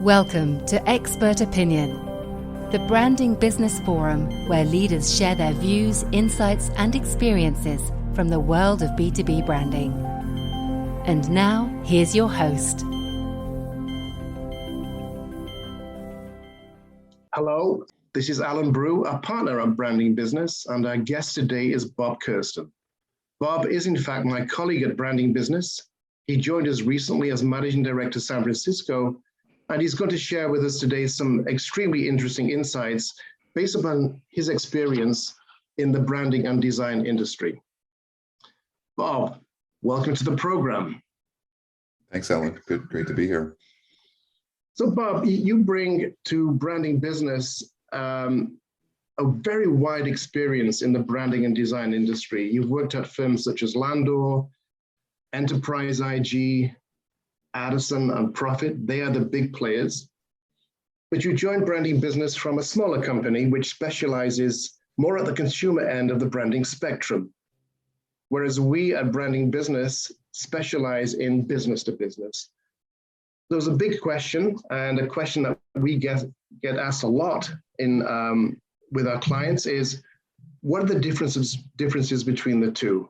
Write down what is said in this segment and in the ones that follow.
Welcome to Expert Opinion, the branding business forum where leaders share their views, insights, and experiences from the world of B2B branding. And now, here's your host. Hello, this is Alan Brew, a partner at Branding Business, and our guest today is Bob Kersten. Bob is in fact my colleague at Branding Business. He joined us recently as Managing Director San Francisco, and he's going to share with us today some extremely interesting insights based upon his experience in the branding and design industry. Bob, welcome to the program. Thanks, Alan. Great to be here. So Bob, you bring to Branding Business a very wide experience in the branding and design industry. You've worked at firms such as Landor, Enterprise IG, Addison, and Profit. They are the big players. But you joined Branding Business from a smaller company which specializes more at the consumer end of the branding spectrum. Whereas we at Branding Business specialize in business to business. There's a big question, and a question that we get asked a lot in with our clients is, what are the differences between the two?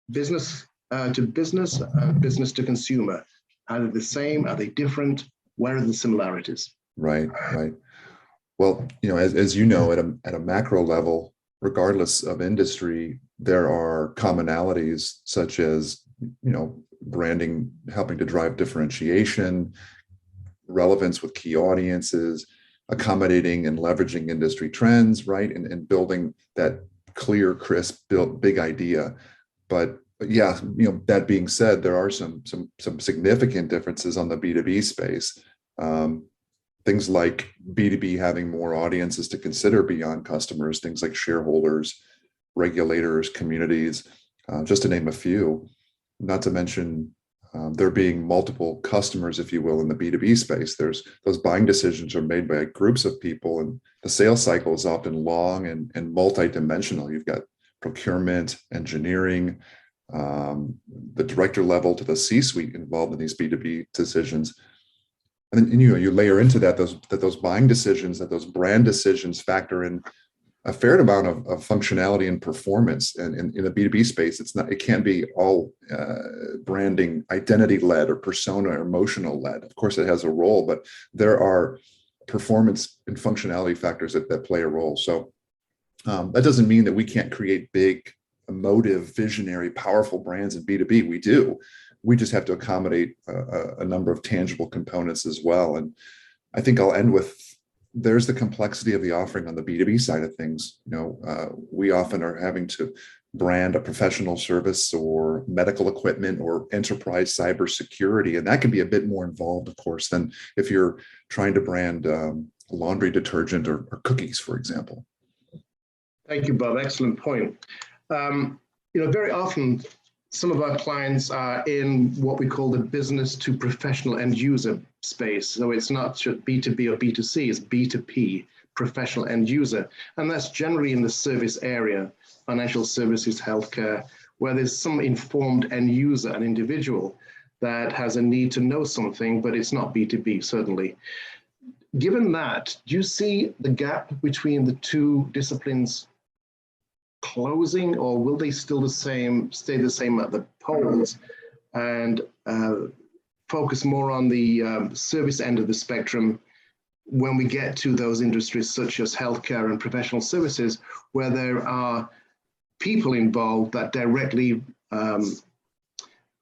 Business to business, business to consumer. Are they the same? Are they different? Where are the similarities? Right. Well, as you know, at a macro level, regardless of industry, there are commonalities such as, branding helping to drive differentiation, relevance with key audiences, accommodating and leveraging industry trends, right? And building that clear, crisp, big idea. But yeah, that being said, there are some significant differences on the B2B space. Things like B2B having more audiences to consider beyond customers, things like shareholders, regulators, communities, just to name a few. Not to mention there being multiple customers, if you will, in the B2B space. There's those buying decisions are made by groups of people, and the sales cycle is often long and multi-dimensional. You've got procurement, engineering, the director level to the C-suite involved in these B2B decisions. And then you layer into that those buying decisions, that those brand decisions factor in a fair amount of functionality and performance. And in the B2B space, it can't be all branding identity led or persona or emotional led. Of course, it has a role, but there are performance and functionality factors that play a role. So that doesn't mean that we can't create big, emotive, visionary, powerful brands in B2B. We do. We just have to accommodate a number of tangible components as well. And I think I'll end with, there's the complexity of the offering on the B2B side of things. We often are having to brand a professional service or medical equipment or enterprise cybersecurity. And that can be a bit more involved, of course, than if you're trying to brand laundry detergent or cookies, for example. Thank you, Bob. Excellent point. Very often, some of our clients are in what we call the business to professional end user space. So it's not just B2B or B2C, it's B2P, professional end user. And that's generally in the service area, financial services, healthcare, where there's some informed end user, an individual that has a need to know something, but it's not B2B, certainly. Given that, do you see the gap between the two disciplines closing, or will they stay the same at the poles and focus more on the service end of the spectrum when we get to those industries such as healthcare and professional services, where there are people involved that directly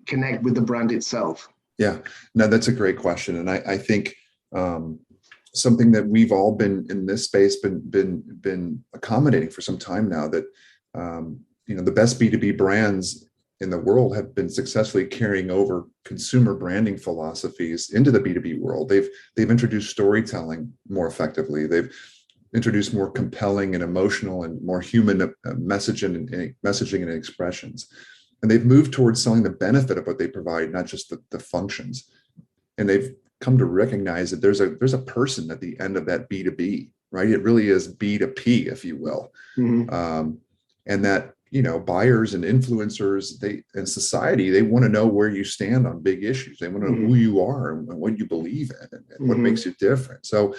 connect with the brand itself? Yeah, no, that's a great question. And I think something that we've all been in this space been accommodating for some time now, that the best B2B brands in the world have been successfully carrying over consumer branding philosophies into the B2B world. They've introduced storytelling more effectively. They've introduced more compelling and emotional and more human messaging and expressions. And they've moved towards selling the benefit of what they provide, not just the functions. And they've come to recognize that there's a person at the end of that B2B, right? It really is B2P, if you will. Mm-hmm. And that buyers and influencers, and society, they want to know where you stand on big issues. They want to know who you are and what you believe in and what makes you different. So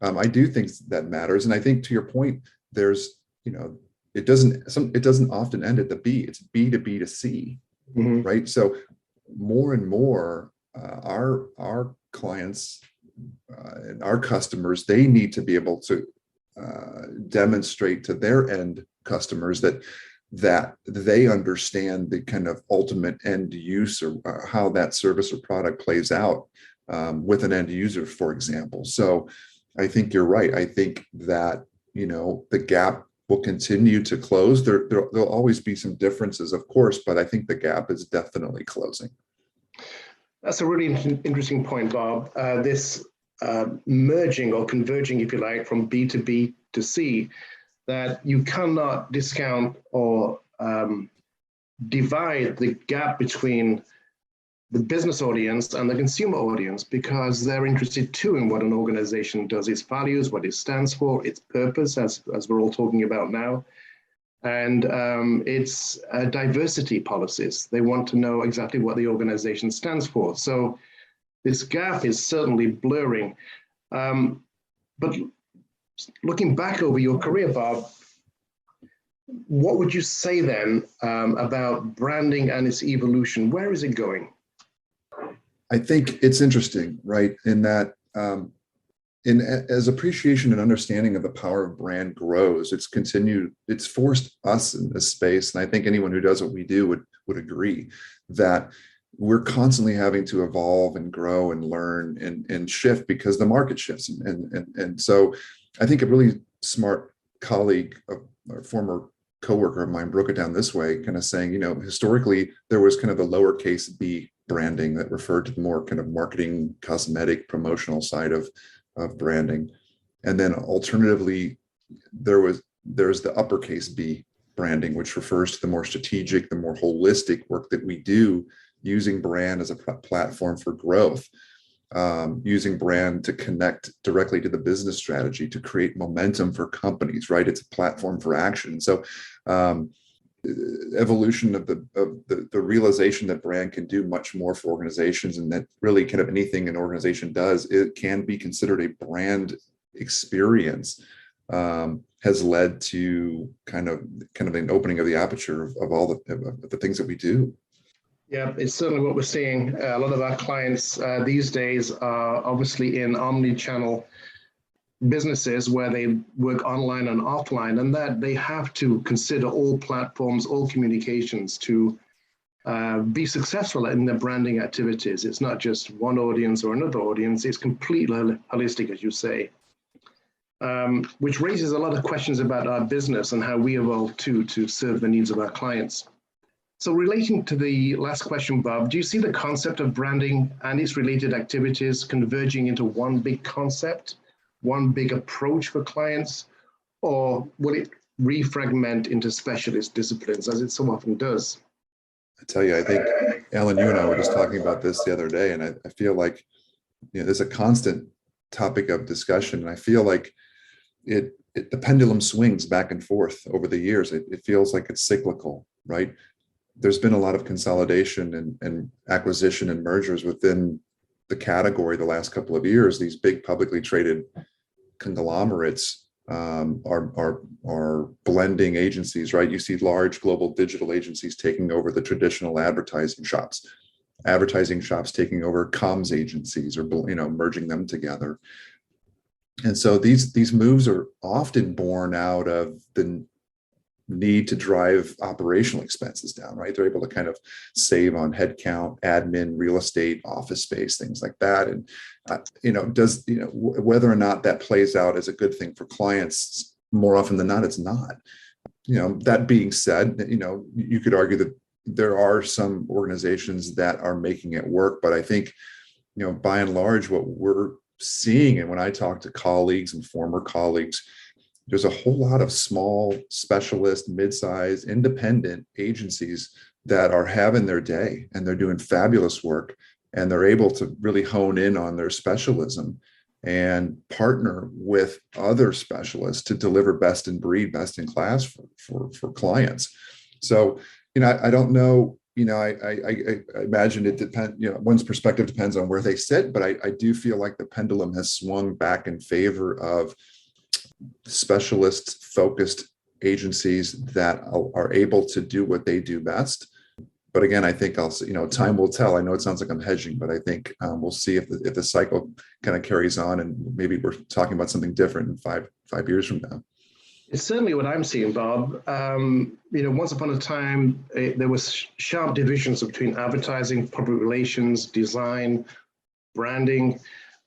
I do think that matters. And I think, to your point, there's, it doesn't often end at the B. It's B2B to C, right? So more and more, our clients and our customers, they need to be able to demonstrate to their end customers that they understand the kind of ultimate end use, or how that service or product plays out with an end user, for example. So I think you're right. I think that, the gap will continue to close. There'll always be some differences, of course, but I think the gap is definitely closing. That's a really interesting point, Bob. This merging or converging, if you like, from B2B to C, that you cannot discount or divide the gap between the business audience and the consumer audience, because they're interested too in what an organization does, its values, what it stands for, its purpose, as we're all talking about now, and its diversity policies. They want to know exactly what the organization stands for. So this gap is certainly blurring. But looking back over your career, Bob, what would you say then about branding and its evolution? Where is it going? I think it's interesting, right? In that, as appreciation and understanding of the power of brand grows, it's forced us in this space. And I think anyone who does what we do would agree that we're constantly having to evolve and grow and learn and shift, because the market shifts. And so I think a really smart colleague, or former coworker of mine, broke it down this way, kind of saying, historically there was kind of the lowercase b branding that referred to the more kind of marketing, cosmetic, promotional side of branding. And then alternatively, there's the uppercase B branding, which refers to the more strategic, the more holistic work that we do, using brand as a platform for growth, using brand to connect directly to the business strategy, to create momentum for companies, right? It's a platform for action. So evolution of the realization that brand can do much more for organizations, and that really kind of anything an organization does, it can be considered a brand experience, has led to kind of an opening of the aperture of all the things that we do. Yeah, it's certainly what we're seeing. A lot of our clients these days are obviously in omni-channel businesses where they work online and offline, and that they have to consider all platforms, all communications to be successful in their branding activities. It's not just one audience or another audience, it's completely holistic, as you say, which raises a lot of questions about our business and how we evolve to serve the needs of our clients. So relating to the last question, Bob, do you see the concept of branding and its related activities converging into one big concept, one big approach for clients, or will it refragment into specialist disciplines, as it so often does? I tell you, I think, Alan, you and I were just talking about this the other day, and I feel like there's a constant topic of discussion, and I feel like the pendulum swings back and forth over the years. It feels like it's cyclical, right? There's been a lot of consolidation and acquisition and mergers within the category the last couple of years. These big publicly traded conglomerates are blending agencies, right? You see large global digital agencies taking over the traditional advertising shops taking over comms agencies, or merging them together. And so these moves are often born out of the need to drive operational expenses down, right? They're able to kind of save on headcount, admin, real estate, office space, things like that. And whether or not that plays out as a good thing for clients, more often than not, it's not. That being said, you could argue that there are some organizations that are making it work, but I think, by and large, what we're seeing, and when I talk to colleagues and former colleagues, there's a whole lot of small, specialist, mid-sized, independent agencies that are having their day, and they're doing fabulous work, and they're able to really hone in on their specialism and partner with other specialists to deliver best in breed, best in class for clients. So, I don't know, I imagine it depends, one's perspective depends on where they sit, but I do feel like the pendulum has swung back in favor of specialist focused agencies that are able to do what they do best. But again, I think also, time will tell. I know it sounds like I'm hedging, but I think we'll see if the cycle kind of carries on, and maybe we're talking about something different in five years from now. It's certainly what I'm seeing, Bob. Once upon a time, there was sharp divisions between advertising, public relations, design, branding,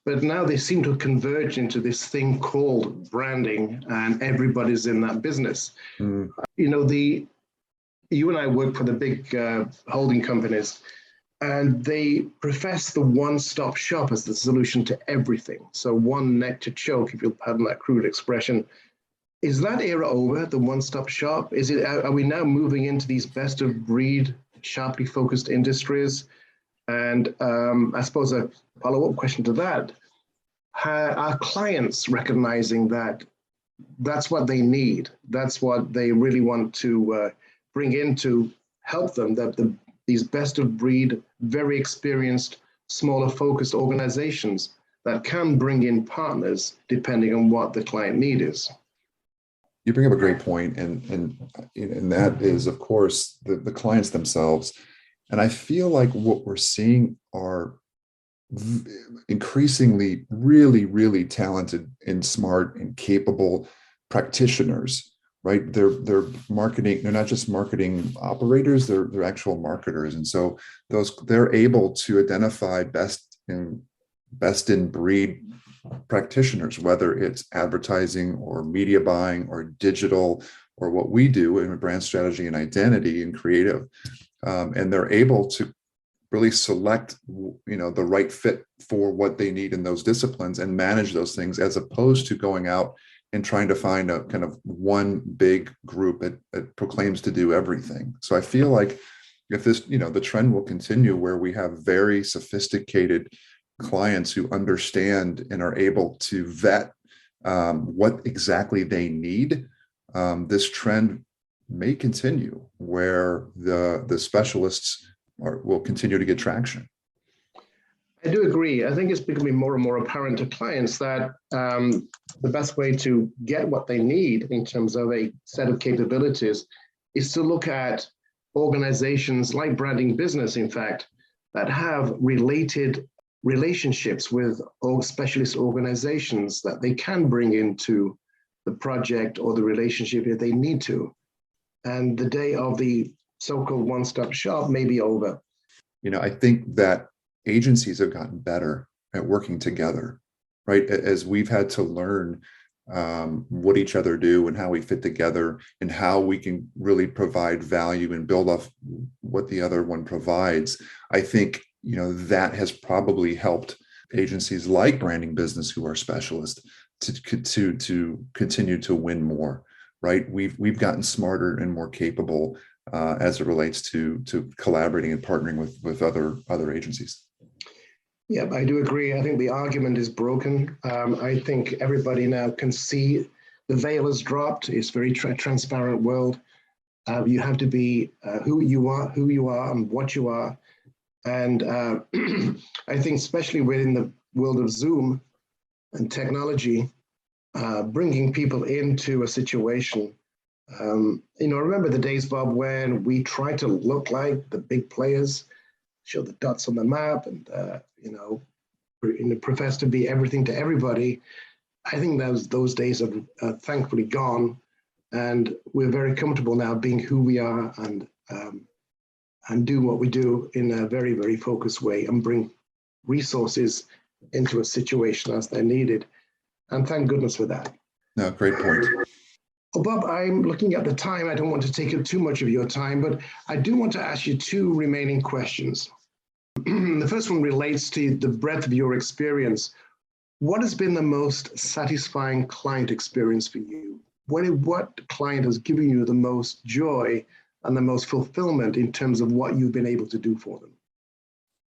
but now they seem to converge into this thing called branding, and everybody's in that business. Mm. You and I work for the big holding companies, and they profess the one-stop shop as the solution to everything. So one neck to choke, if you'll pardon that crude expression. Is that era over, the one-stop shop? Are we now moving into these best-of-breed, sharply focused industries? And I suppose a follow-up question to that, are clients recognizing that that's what they need? That's what they really want to bring in to help them, that these best-of-breed, very experienced, smaller focused organizations that can bring in partners depending on what the client need is. You bring up a great point, and that is, of course, the clients themselves. And I feel like what we're seeing are increasingly really, really talented and smart and capable practitioners, right? They're marketing. They're not just marketing operators. They're actual marketers, and so they're able to identify best in breed practitioners, whether it's advertising or media buying or digital or what we do in brand strategy and identity and creative, and they're able to really select the right fit for what they need in those disciplines and manage those things, as opposed to going out and trying to find a kind of one big group that proclaims to do everything. So I feel like if this, the trend will continue where we have very sophisticated clients who understand and are able to vet what exactly they need, this trend may continue where the specialists will continue to get traction. I do agree. I think it's becoming more and more apparent to clients that the best way to get what they need in terms of a set of capabilities is to look at organizations like Branding Business, in fact, that have related relationships with all specialist organizations that they can bring into the project or the relationship if they need to. And the day of the so-called one-stop shop may be over. I think that agencies have gotten better at working together, right? As we've had to learn what each other do and how we fit together and how we can really provide value and build off what the other one provides. I think, that has probably helped agencies like Branding Business, who are specialists, to continue to win more, right? We've gotten smarter and more capable as it relates to collaborating and partnering with other agencies. Yeah, I do agree. I think the argument is broken. I think everybody now can see the veil has dropped. It's a very transparent world. You have to be who you are and what you are. And I think especially within the world of Zoom and technology, bringing people into a situation. I remember the days, Bob, when we tried to look like the big players, show the dots on the map, and profess to be everything to everybody. I think those days are thankfully gone, and we're very comfortable now being who we are and do what we do in a very, very focused way and bring resources into a situation as they're needed. And thank goodness for that. No, great point. Well, Bob, I'm looking at the time. I don't want to take up too much of your time, but I do want to ask you two remaining questions. The first one relates to the breadth of your experience. What has been the most satisfying client experience for you? What client has given you the most joy and the most fulfillment in terms of what you've been able to do for them?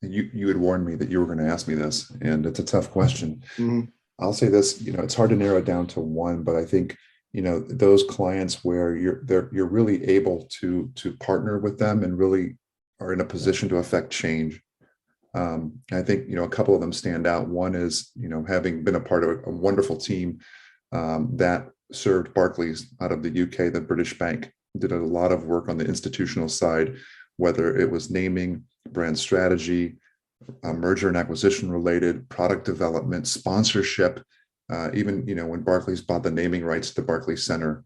You had warned me that you were going to ask me this, and it's a tough question. Mm-hmm. I'll say this, it's hard to narrow it down to one, but I think, those clients where you're really able to partner with them and really are in a position to affect change. I think, a couple of them stand out. One is, having been a part of a wonderful team that served Barclays out of the UK, the British bank, did a lot of work on the institutional side, whether it was naming, brand strategy, merger and acquisition related, product development, sponsorship, even, when Barclays bought the naming rights to the Barclays Center,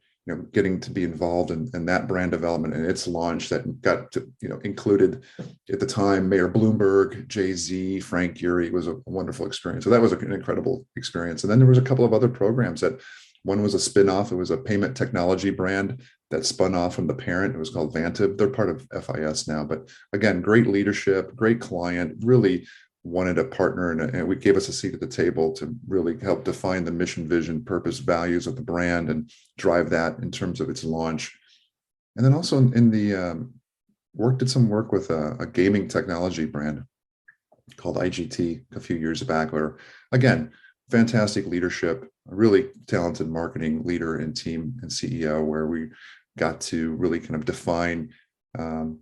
getting to be involved in that brand development and its launch that got to, included at the time Mayor Bloomberg, Jay-Z, Frank Gehry. Was a wonderful experience. So that was an incredible experience. And then there was a couple of other programs that, one was a spin-off. It was a payment technology brand that spun off from the parent. It was called Vantiv. They're part of FIS now, but again, great leadership, great client, really wanted a partner, and we gave us a seat at the table to really help define the mission, vision, purpose, values of the brand and drive that in terms of its launch. And then also in the did some work with a gaming technology brand called IGT a few years back, where again, fantastic leadership, a really talented marketing leader and team and CEO, where we got to really kind of define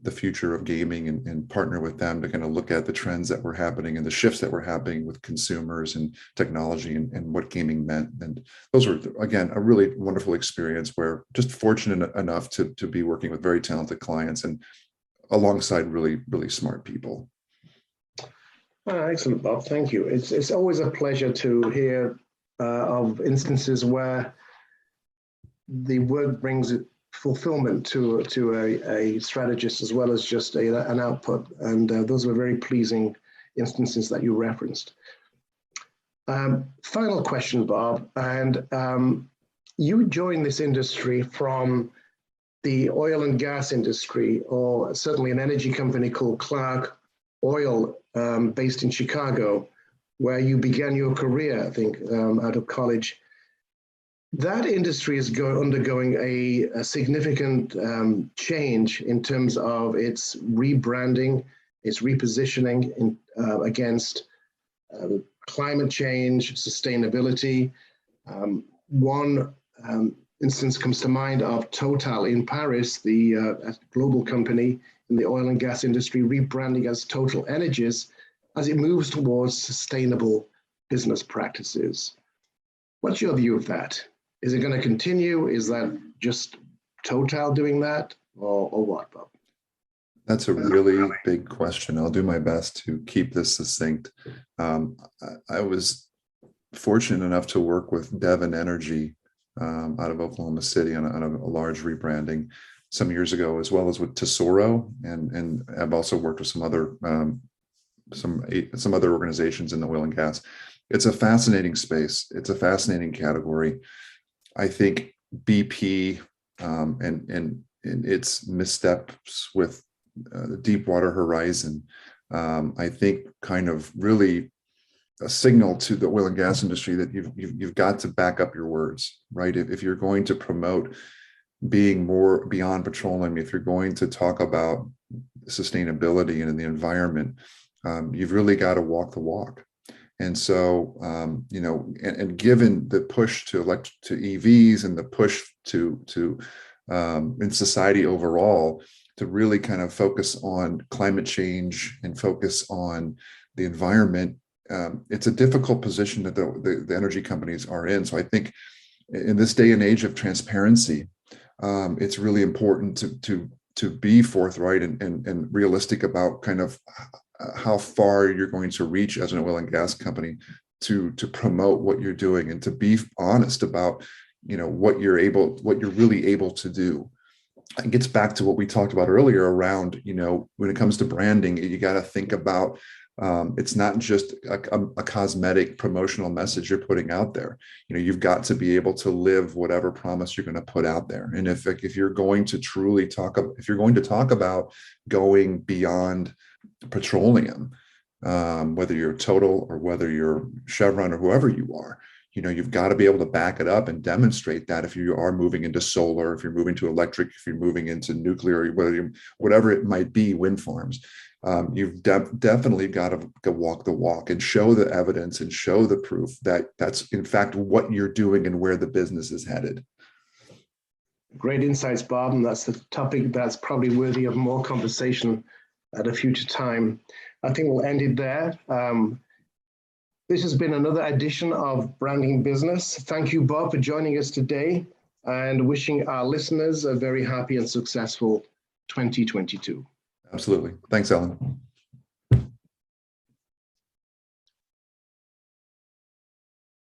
the future of gaming and partner with them to kind of look at the trends that were happening and the shifts that were happening with consumers and technology and what gaming meant. And those were, again, a really wonderful experience, where just fortunate enough to be working with very talented clients and alongside really, really smart people. Excellent, Bob. Thank you. It's always a pleasure to hear of instances where the work brings fulfillment to a strategist as well as just an output. And those were very pleasing instances that you referenced. Final question, Bob. And you joined this industry from the oil and gas industry, or certainly an energy company called Clark Oil, based in Chicago, where you began your career, I think, out of college. That industry is undergoing a significant change in terms of its rebranding, its repositioning against climate change, sustainability. One instance comes to mind of Total in Paris, the global company in the oil and gas industry, rebranding as Total Energies as it moves towards sustainable business practices. What's your view of that? Is it going to continue? Is that just Total doing that, or what, Bob? That's a really big question. I'll do my best to keep this succinct. I was fortunate enough to work with Devon Energy out of Oklahoma City on a large rebranding some years ago, as well as with Tesoro, and I've also worked with some other organizations in the oil and gas. It's a fascinating space. It's a fascinating category. I think BP and its missteps with the Deepwater Horizon, I think kind of really a signal to the oil and gas industry that you've got to back up your words, right? If you're going to promote being more beyond petroleum, if you're going to talk about sustainability and in the environment, you've really got to walk the walk. And so, and given the push to EVs and the push to in society overall, to really kind of focus on climate change and focus on the environment, it's a difficult position that the energy companies are in. So I think in this day and age of transparency, it's really important to be forthright and realistic about kind of how far you're going to reach as an oil and gas company to promote what you're doing, and to be honest about what you're really able to do. It gets back to what we talked about earlier around when it comes to branding, you got to think about it's not just a cosmetic promotional message you're putting out there. You've got to be able to live whatever promise you're going to put out there. And if you're going to talk about going beyond petroleum, whether you're Total or whether you're Chevron or whoever you are, you've got to be able to back it up and demonstrate that if you are moving into solar, if you're moving to electric, if you're moving into nuclear, whatever it might be, wind farms, you've definitely got to go walk the walk and show the evidence and show the proof that that's in fact what you're doing and where the business is headed. Great insights, Bob, and that's the topic that's probably worthy of more conversation at a future time. I think we'll end it there. This has been another edition of Branding Business. Thank you, Bob, for joining us today, and wishing our listeners a very happy and successful 2022. Absolutely. Thanks, Alan.